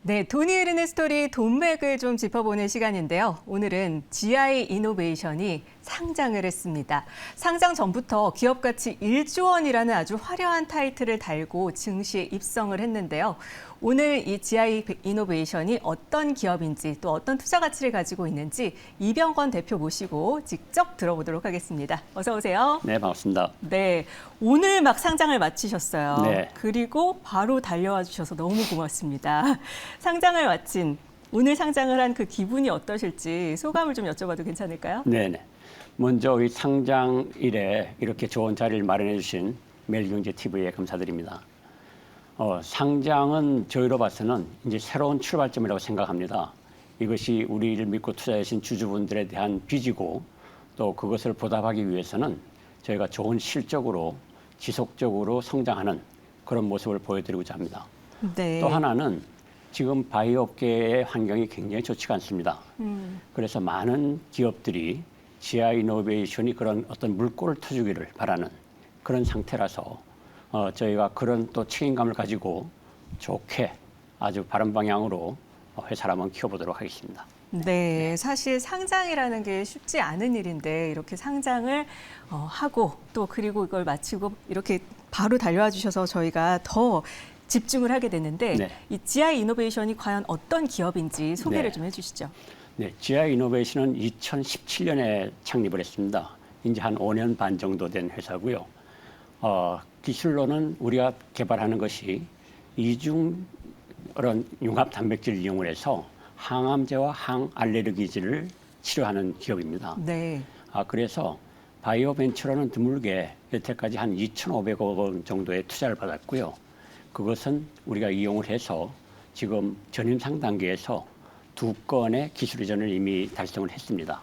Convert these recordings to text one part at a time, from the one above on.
네, 돈이 흐르는 스토리 돈맥을 좀 짚어보는 시간인데요. 오늘은 GI 이노베이션이 상장을 했습니다. 상장 전부터 기업 가치 1조 원이라는 아주 화려한 타이틀을 달고 증시에 입성을 했는데요. 오늘 이 GI 이노베이션이 어떤 기업인지 또 어떤 투자 가치를 가지고 있는지 이병건 대표 모시고 직접 들어보도록 하겠습니다. 어서 오세요. 네, 반갑습니다. 네, 오늘 막 상장을 마치셨어요. 네. 그리고 바로 달려와 주셔서 너무 고맙습니다. 상장을 마친 오늘 상장을 한 그 기분이 어떠실지 소감을 좀 여쭤봐도 괜찮을까요? 네네. 먼저 이 상장일에 이렇게 좋은 자리를 마련해 주신 매일경제TV에 감사드립니다. 상장은 저희로 봐서는 이제 새로운 출발점이라고 생각합니다. 이것이 우리를 믿고 투자하신 주주분들에 대한 빚이고 또 그것을 보답하기 위해서는 저희가 좋은 실적으로 지속적으로 성장하는 그런 모습을 보여드리고자 합니다. 네. 또 하나는 지금 바이오 업계의 환경이 굉장히 좋지가 않습니다. 그래서 많은 기업들이 GI 이노베이션이 그런 어떤 물꼬를 터주기를 바라는 그런 상태라서 저희가 그런 또 책임감을 가지고 좋게 아주 바른 방향으로 회사를 한번 키워보도록 하겠습니다. 네, 사실 상장이라는 게 쉽지 않은 일인데 이렇게 상장을 하고 또 그리고 이걸 마치고 이렇게 바로 달려와 주셔서 저희가 더 집중을 하게 됐는데 네. 이 GI 이노베이션이 과연 어떤 기업인지 소개를 네. 좀 해주시죠. 네, GI 이노베이션은 2017년에 창립을 했습니다. 이제 한 5년 반 정도 된 회사고요. 기술로는 우리가 개발하는 것이 이중 그런 융합 단백질을 이용을 해서 항암제와 항알레르기제를 치료하는 기업입니다. 네. 그래서 바이오 벤처로는 드물게 여태까지 한 2,500억 원 정도의 투자를 받았고요. 그것은 우리가 이용을 해서 지금 전임상 단계에서 2건의 기술 이전을 이미 달성을 했습니다.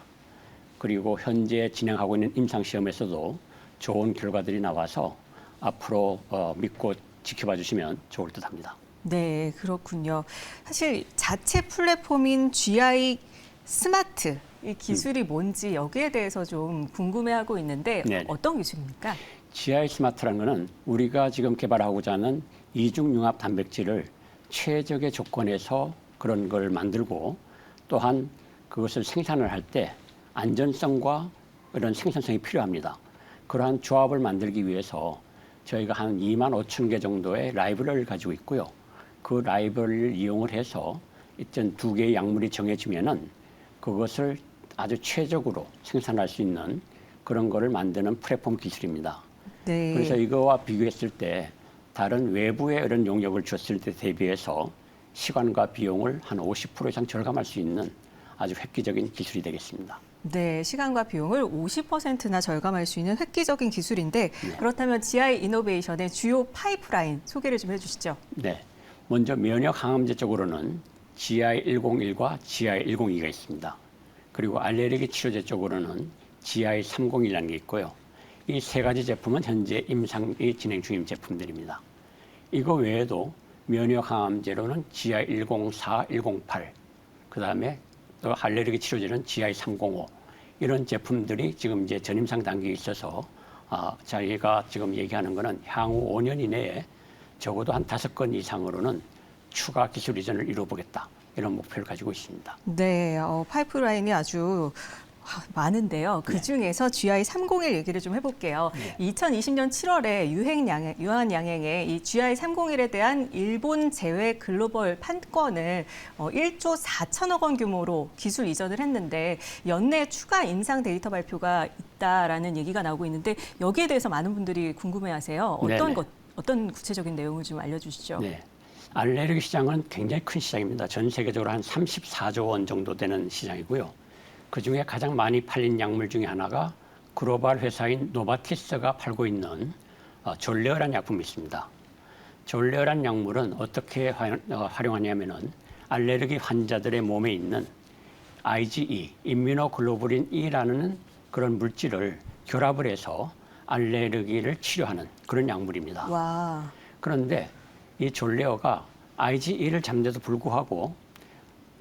그리고 현재 진행하고 있는 임상시험에서도 좋은 결과들이 나와서 앞으로 믿고 지켜봐 주시면 좋을 듯 합니다. 네, 그렇군요. 사실 자체 플랫폼인 GI 스마트 이 기술이 뭔지 여기에 대해서 좀 궁금해하고 있는데 네네. 어떤 기술입니까? GI 스마트라는 것은 우리가 지금 개발하고자 하는 이중융합 단백질을 최적의 조건에서 그런 걸 만들고 또한 그것을 생산을 할 때 안전성과 이런 생산성이 필요합니다. 그러한 조합을 만들기 위해서 저희가 한 2만 5천 개 정도의 라이브러리를 가지고 있고요. 그 라이브러리를 이용을 해서 일단 2개의 약물이 정해지면은 그것을 아주 최적으로 생산할 수 있는 그런 거를 만드는 플랫폼 기술입니다. 네. 그래서 이거와 비교했을 때 다른 외부의 이런 용역을 줬을 때 대비해서 시간과 비용을 한 50% 이상 절감할 수 있는 아주 획기적인 기술이 되겠습니다. 네, 시간과 비용을 50%나 절감할 수 있는 획기적인 기술인데 그렇다면 GI 이노베이션의 주요 파이프라인 소개를 좀 해주시죠. 네, 먼저 면역 항암제 쪽으로는 GI101과 GI102가 있습니다. 그리고 알레르기 치료제 쪽으로는 GI301이라는 게 있고요. 이 세 가지 제품은 현재 임상이 진행 중인 제품들입니다. 이거 외에도 면역 항암제로는 GI104, 108, 그 다음에 또 알레르기 치료제는 GI305 이런 제품들이 지금 이제 전임상 단계에 있어서 저희가 지금 얘기하는 거는 향후 5년 이내에 적어도 한 5건 이상으로는 추가 기술 이전을 이루어보겠다 이런 목표를 가지고 있습니다. 네, 파이프라인이 아주 많은데요. 그중에서 GI301 얘기를 좀 해볼게요. 2020년 7월에 유한양행의 이 GI301에 대한 일본 제외 글로벌 판권을 1조 4천억 원 규모로 기술 이전을 했는데 연내 추가 임상 데이터 발표가 있다라는 얘기가 나오고 있는데 여기에 대해서 많은 분들이 궁금해하세요. 어떤 구체적인 내용을 좀 알려주시죠. 네. 알레르기 시장은 굉장히 큰 시장입니다. 전 세계적으로 한 34조 원 정도 되는 시장이고요. 그중에 가장 많이 팔린 약물 중에 하나가 글로벌 회사인 노바티스가 팔고 있는 졸레어란 약품이 있습니다. 졸레어란 약물은 어떻게 활용하냐면은 알레르기 환자들의 몸에 있는 IgE, 임뮤노글로불린 E라는 그런 물질을 결합을 해서 알레르기를 치료하는 그런 약물입니다. 와. 그런데 이 졸레어가 IgE를 잡는데도 불구하고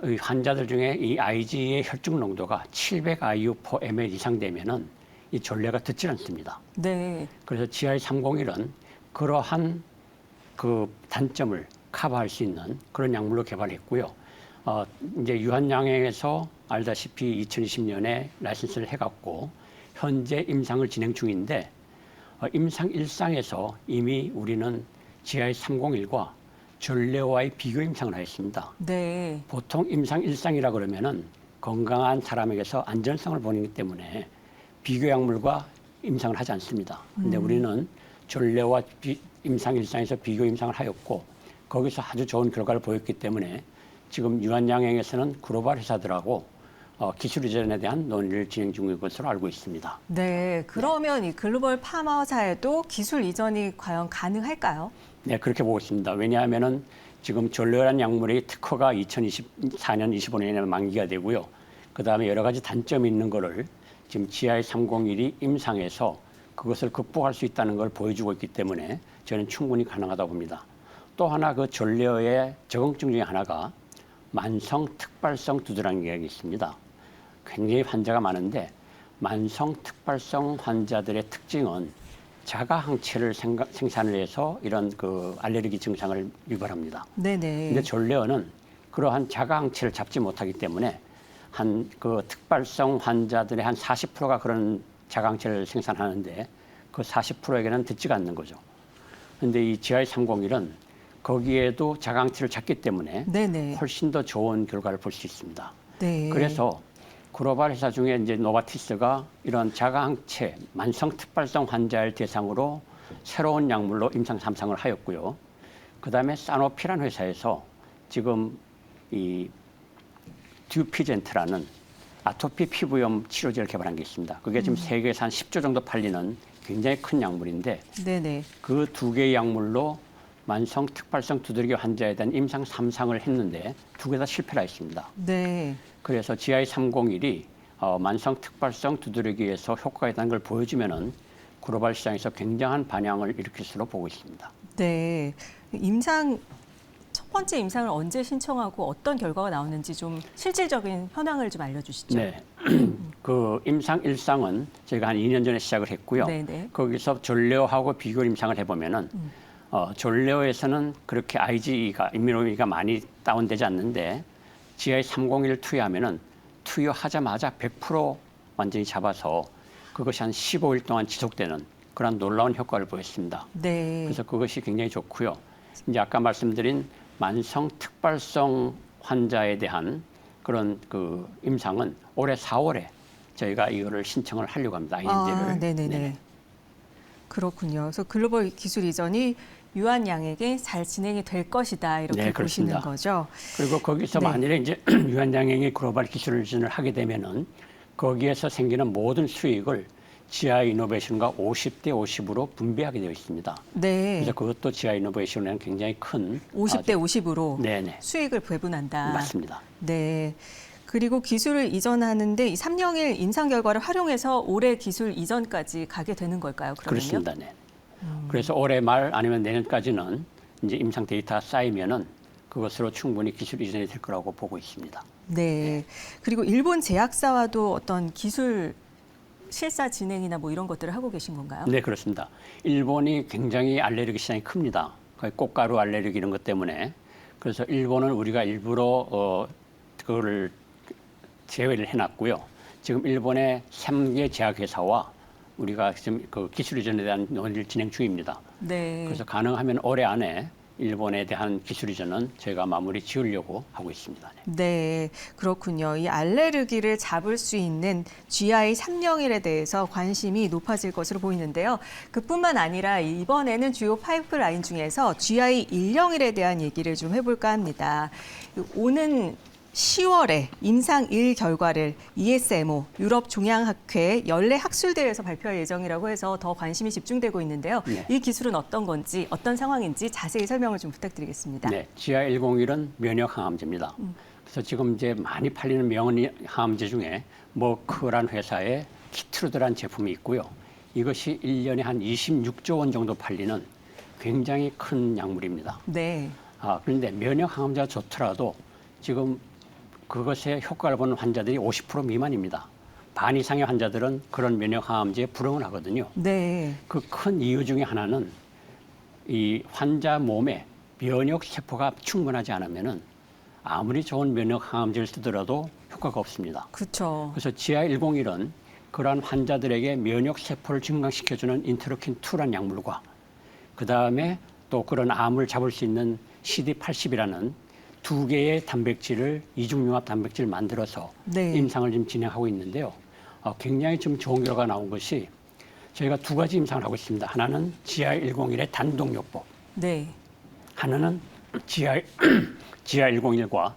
이 환자들 중에 이 IgE의 혈중 농도가 700 IU/ml 이상 되면은 이 졸레가 듣지 않습니다. 네. 그래서 GI301은 그러한 그 단점을 커버할 수 있는 그런 약물로 개발했고요. 이제 유한양행에서 알다시피 2020년에 라이선스를 해갖고 현재 임상을 진행 중인데 임상 1상에서 이미 우리는 GI 301과 전례와의 비교 임상을 하였습니다. 네. 보통 임상 1상이라 그러면은 건강한 사람에게서 안전성을 보이기 때문에 비교 약물과 임상을 하지 않습니다. 근데 우리는 전례와 임상 1상에서 비교 임상을 하였고 거기서 아주 좋은 결과를 보였기 때문에 지금 유한양행에서는 글로벌 회사들하고 기술 이전에 대한 논의를 진행 중인 것으로 알고 있습니다. 네. 그러면 이 글로벌 파마사에도 기술 이전이 과연 가능할까요? 네, 그렇게 보고 있습니다. 왜냐하면은 지금 전례라는 약물의 특허가 2024년, 25년에 만기가 되고요. 그 다음에 여러 가지 단점이 있는 거를 지금 GI 301이 임상에서 그것을 극복할 수 있다는 걸 보여주고 있기 때문에 저는 충분히 가능하다고 봅니다. 또 하나 그 전례의 적응증 중에 하나가 만성 특발성 두드라는 게 있습니다. 굉장히 환자가 많은데 만성 특발성 환자들의 특징은 자가 항체를 생산을 해서 이런 그 알레르기 증상을 유발합니다. 네네. 근데 전례어는 그러한 자가 항체를 잡지 못하기 때문에 한 그 특발성 환자들의 한 40%가 그런 자가 항체를 생산하는데 그 40%에게는 듣지가 않는 거죠. 근데 이 GI301은 거기에도 자가 항체를 잡기 때문에 네네. 훨씬 더 좋은 결과를 볼 수 있습니다. 네. 그래서 글로벌 회사 중에 이제 노바티스가 이런 자가항체 만성 특발성 환자를 대상으로 새로운 약물로 임상 3상을 하였고요. 그다음에 사노피란 회사에서 지금 이 듀피젠트라는 아토피 피부염 치료제를 개발한 게 있습니다. 그게 지금 세계에서 한 10조 정도 팔리는 굉장히 큰 약물인데 네네. 그 두 개의 약물로 만성 특발성 두드러기 환자에 대한 임상 3상을 했는데 두 개 다 실패를 했습니다. 네. 그래서 GI301이 만성 특발성 두드러기에서 효과가 있다는 걸 보여주면은 글로벌 시장에서 굉장한 반향을 일으킬 수로 보고 있습니다. 네. 첫 번째 임상을 언제 신청하고 어떤 결과가 나오는지 좀 실질적인 현황을 좀 알려주시죠. 네. 그 임상 1상은 저희가 한 2년 전에 시작을 했고요. 네네. 거기서 전례하고 비교 임상을 해보면은 전례에서는 그렇게 IgE가 임뮤노기가 많이 다운되지 않는데 GI301을 투여하면은 투여하자마자 100% 완전히 잡아서 그것이 한 15일 동안 지속되는 그런 놀라운 효과를 보였습니다. 네. 그래서 그것이 굉장히 좋고요. 이제 아까 말씀드린 만성 특발성 환자에 대한 그런 그 임상은 올해 4월에 저희가 이거를 신청을 하려고 합니다. IND를. 네네네. 그렇군요. 그래서 글로벌 기술 이전이 유한양에게 잘 진행이 될 것이다 이렇게 네, 보시는 그렇습니다. 거죠. 그리고 거기서 네. 만일에 이제 유한양행이 글로벌 기술 이전을 하게 되면은 거기에서 생기는 모든 수익을 GI 이노베이션과 50대 50으로 분배하게 되어 있습니다. 네. 그래서 그것도 GI 이노베이션에는 굉장히 큰 50대 50으로 네네. 수익을 배분한다. 맞습니다. 네. 그리고 기술을 이전하는데 이 301 임상 결과를 활용해서 올해 기술 이전까지 가게 되는 걸까요? 그러면요? 그렇습니다. 네. 그래서 올해 말 아니면 내년까지는 이제 임상 데이터가 쌓이면은 그것으로 충분히 기술 이전이 될 거라고 보고 있습니다. 네. 그리고 일본 제약사와도 어떤 기술 실사 진행이나 뭐 이런 것들을 하고 계신 건가요? 네, 그렇습니다. 일본이 굉장히 알레르기 시장이 큽니다. 거의 꽃가루 알레르기 이런 것 때문에. 그래서 일본은 우리가 일부러 그거를 제외를 해놨고요. 지금 일본의 3개 제약회사와 우리가 지금 그 기술 이전에 대한 논의를 진행 중입니다. 네. 그래서 가능하면 올해 안에 일본에 대한 기술 이전은 저희가 마무리 지으려고 하고 있습니다. 네, 그렇군요. 이 알레르기를 잡을 수 있는 GI 301에 대해서 관심이 높아질 것으로 보이는데요. 그뿐만 아니라 이번에는 주요 파이프라인 중에서 GI 101에 대한 얘기를 좀 해볼까 합니다. 오는 10월에 임상 1 결과를 ESMO, 유럽 종양학회 연례 학술대회에서 발표할 예정이라고 해서 더 관심이 집중되고 있는데요. 네. 이 기술은 어떤 건지, 어떤 상황인지 자세히 설명을 좀 부탁드리겠습니다. 네, GI101은 면역 항암제입니다. 그래서 지금 이제 많이 팔리는 면역 항암제 중에 머크란 회사의 키트루드라는 제품이 있고요. 이것이 1년에 한 26조 원 정도 팔리는 굉장히 큰 약물입니다. 네. 그런데 면역 항암제가 좋더라도 지금 그것의 효과를 보는 환자들이 50% 미만입니다. 반 이상의 환자들은 그런 면역 항암제에 불응을 하거든요. 네. 그 큰 이유 중에 하나는 이 환자 몸에 면역 세포가 충분하지 않으면은 아무리 좋은 면역 항암제를 쓰더라도 효과가 없습니다. 그렇죠. 그래서 GI101은 그러한 환자들에게 면역 세포를 증강시켜주는 인터루킨2라는 약물과 그 다음에 또 그런 암을 잡을 수 있는 CD80이라는 두 개의 단백질을 이중융합 단백질을 만들어서 네. 임상을 지금 진행하고 있는데요. 굉장히 좀 좋은 결과가 나온 것이 저희가 두 가지 임상을 하고 있습니다. 하나는 GI101의 단독요법, 네. 하나는 GI101과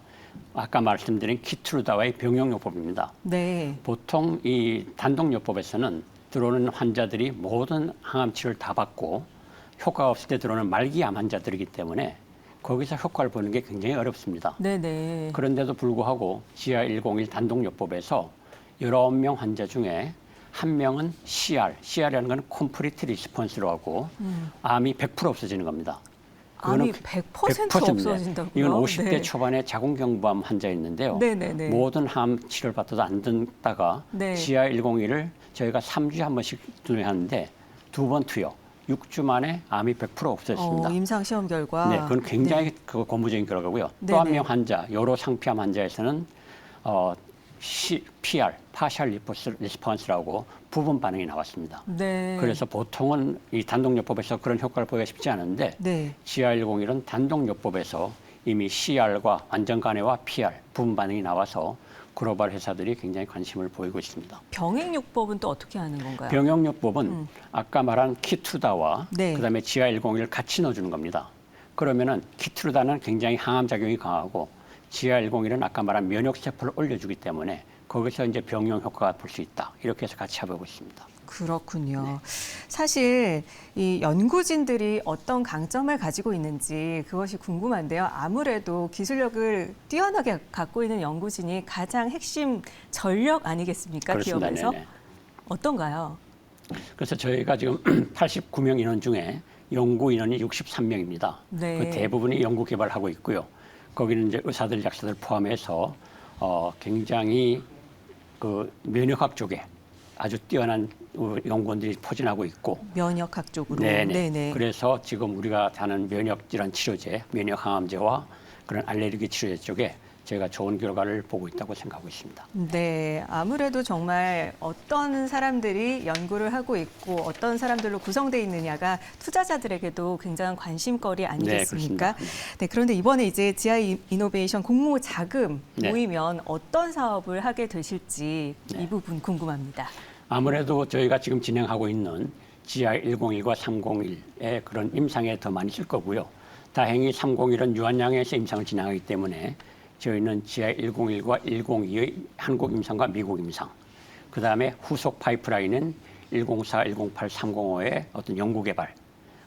아까 말씀드린 키트루다와의 병용요법입니다. 네. 보통 이 단독요법에서는 들어오는 환자들이 모든 항암 치료를 다 받고 효과가 없을 때 들어오는 말기암 환자들이기 때문에 거기서 효과를 보는 게 굉장히 어렵습니다. 네네. 그런데도 불구하고 GI101 단독요법에서 19명 환자 중에 한 명은 CR이라는 건 컴플리트 리스폰스로 하고 암이 100% 없어지는 겁니다. 암이 100% 없어진다고요? 이건 50대 네. 초반의 자궁경부암 환자였는데요. 네네네. 모든 항암 치료를 받아도 안 듣다가 네. GI101을 저희가 3주에 한 번씩 투여하는데 두 번 투여, 6주 만에 암이 100% 없어졌습니다. 임상 시험 결과. 네, 그건 굉장히 네. 그 고무적인 결과고요. 또 네네. 한 명 환자, 요로 상피암 환자에서는 PR, 파셜 리스폰스라고 부분 반응이 나왔습니다. 네. 그래서 보통은 이 단독요법에서 그런 효과를 보기가 쉽지 않은데 네. GI101은 단독요법에서 이미 CR과 완전 간회와 PR, 부분 반응이 나와서 글로벌 회사들이 굉장히 관심을 보이고 있습니다. 병행요법은 또 어떻게 하는 건가요? 병용요법은 아까 말한 키트루다와 네. 그다음에 GI101을 같이 넣어주는 겁니다. 그러면은 키트루다는 굉장히 항암 작용이 강하고 GI101은 아까 말한 면역 세포를 올려주기 때문에 거기서 이제 병용 효과가 볼 수 있다. 이렇게 해서 같이 해보고 있습니다. 그렇군요. 사실 이 연구진들이 어떤 강점을 가지고 있는지 그것이 궁금한데요. 아무래도 기술력을 뛰어나게 갖고 있는 연구진이 가장 핵심 전력 아니겠습니까? 그렇습니다. 기업에서. 네네. 어떤가요? 그래서 저희가 지금 89명 인원 중에 연구 인원이 63명입니다. 네. 그 대부분이 연구 개발하고 있고요. 거기는 이제 의사들, 약사들 포함해서 굉장히 그 면역학 쪽에 아주 뛰어난 연구원들이 포진하고 있고. 면역학 쪽으로. 네네. 네네. 그래서 지금 우리가 하는 면역 질환 치료제, 면역 항암제와 그런 알레르기 치료제 쪽에 저희가 좋은 결과를 보고 있다고 생각하고 있습니다. 네, 아무래도 정말 어떤 사람들이 연구를 하고 있고 어떤 사람들로 구성되어 있느냐가 투자자들에게도 굉장한 관심거리 아니겠습니까? 네, 그런데 이번에 이제 GI 이노베이션 공모 자금 네. 모이면 어떤 사업을 하게 되실지 네. 이 부분 궁금합니다. 아무래도 저희가 지금 진행하고 있는 GI101과 301의 그런 임상에 더 많이 쓸 거고요. 다행히 301은 유한양에서 임상을 진행하기 때문에 저희는 GI101과 102의 한국 임상과 미국 임상, 그 다음에 후속 파이프라인은 104, 108, 305의 어떤 연구 개발,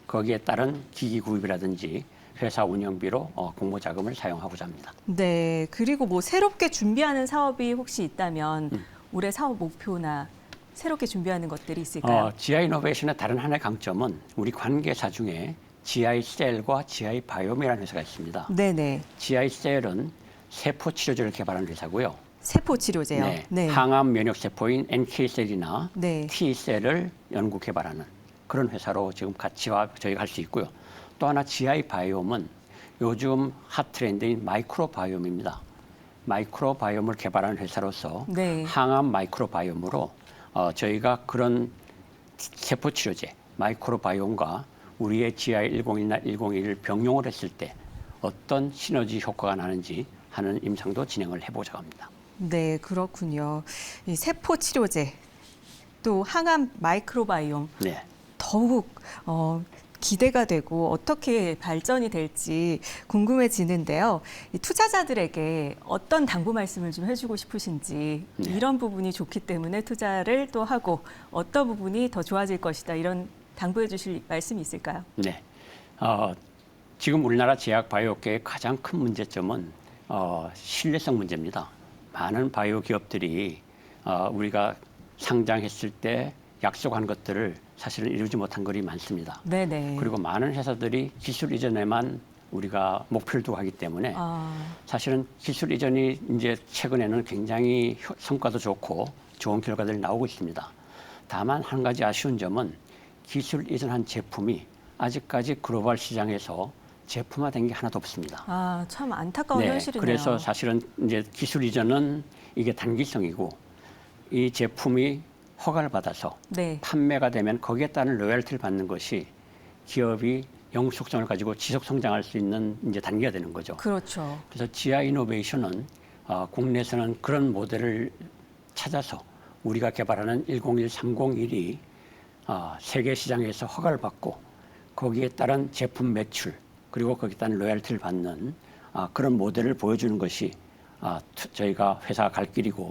거기에 따른 기기 구입이라든지 회사 운영비로 공모 자금을 사용하고자 합니다. 네, 그리고 뭐 새롭게 준비하는 사업이 혹시 있다면 올해 사업 목표나 새롭게 준비하는 것들이 있을까요? GI 이노베이션의 다른 하나의 강점은 우리 관계사 중에 GI 셀과 GI 바이옴이라는 회사가 있습니다. 네네. GI 셀은 세포 치료제를 개발하는 회사고요. 세포 치료제요. 네. 항암 면역 세포인 NK 셀이나 네. T 셀을 연구 개발하는 그런 회사로 지금 같이 저희가 할 수 있고요. 또 하나 GI 바이옴은 요즘 핫 트렌드인 마이크로 바이옴입니다. 마이크로 바이옴을 개발하는 회사로서 네. 항암 마이크로 바이옴으로 저희가 그런 세포 치료제 마이크로 바이옴과 우리의 GI101나 101을 병용을 했을 때 어떤 시너지 효과가 나는지 하는 임상도 진행을 해보자고 합니다. 네, 그렇군요. 이 세포 치료제 또 항암 마이크로바이옴 네. 더욱 기대가 되고 어떻게 발전이 될지 궁금해지는데요. 이 투자자들에게 어떤 당부 말씀을 좀 해주고 싶으신지 네. 이런 부분이 좋기 때문에 투자를 또 하고 어떤 부분이 더 좋아질 것이다 이런 당부해 주실 말씀이 있을까요? 네. 지금 우리나라 제약 바이오업계의 가장 큰 문제점은 신뢰성 문제입니다. 많은 바이오 기업들이 우리가 상장했을 때 약속한 것들을 사실은 이루지 못한 것이 많습니다. 네네. 그리고 많은 회사들이 기술 이전에만 우리가 목표를 두고 하기 때문에 사실은 기술 이전이 이제 최근에는 굉장히 성과도 좋고 좋은 결과들이 나오고 있습니다. 다만 한 가지 아쉬운 점은 기술 이전한 제품이 아직까지 글로벌 시장에서 제품화된 게 하나도 없습니다. 아, 참 안타까운 네, 현실이네요. 그래서 사실은 이제 기술 이전은 이게 단기성이고 이 제품이 허가를 받아서 네. 판매가 되면 거기에 따른 로열티를 받는 것이 기업이 영속성을 가지고 지속 성장할 수 있는 이제 단계가 되는 거죠. 그렇죠. 그래서 GI 이노베이션은 국내에서는 그런 모델을 찾아서 우리가 개발하는 101, 301이 세계 시장에서 허가를 받고 거기에 따른 제품 매출 그리고 거기에 따른 로열티를 받는 그런 모델을 보여주는 것이 저희가 회사가 갈 길이고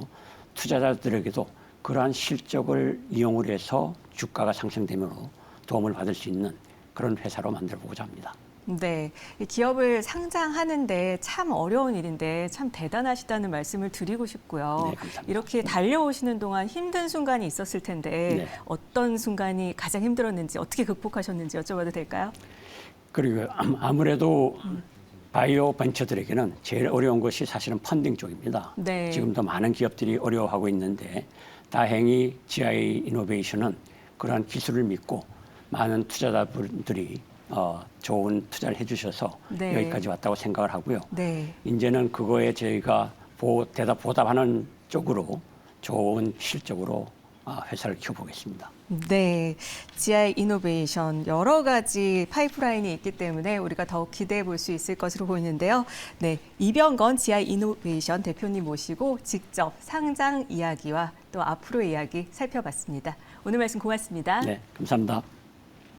투자자들에게도 그러한 실적을 이용을 해서 주가가 상승되므로 도움을 받을 수 있는 그런 회사로 만들어 보고자 합니다. 네, 이 기업을 상장하는데 참 어려운 일인데 참 대단하시다는 말씀을 드리고 싶고요. 네, 감사합니다. 이렇게 달려오시는 동안 힘든 순간이 있었을 텐데 네. 어떤 순간이 가장 힘들었는지 어떻게 극복하셨는지 여쭤봐도 될까요? 그리고 아무래도 바이오 벤처들에게는 제일 어려운 것이 사실은 펀딩 쪽입니다. 네. 지금도 많은 기업들이 어려워하고 있는데 다행히 GI 이노베이션은 그러한 기술을 믿고 많은 투자자분들이 좋은 투자를 해주셔서 네. 여기까지 왔다고 생각을 하고요. 네. 이제는 그거에 저희가 보답하는 쪽으로 좋은 실적으로 회사를 키워보겠습니다. 네, GI 이노베이션 여러 가지 파이프라인이 있기 때문에 우리가 더욱 기대해 볼 수 있을 것으로 보이는데요. 네, 이병건 GI 이노베이션 대표님 모시고 직접 상장 이야기와 또 앞으로의 이야기 살펴봤습니다. 오늘 말씀 고맙습니다. 네, 감사합니다.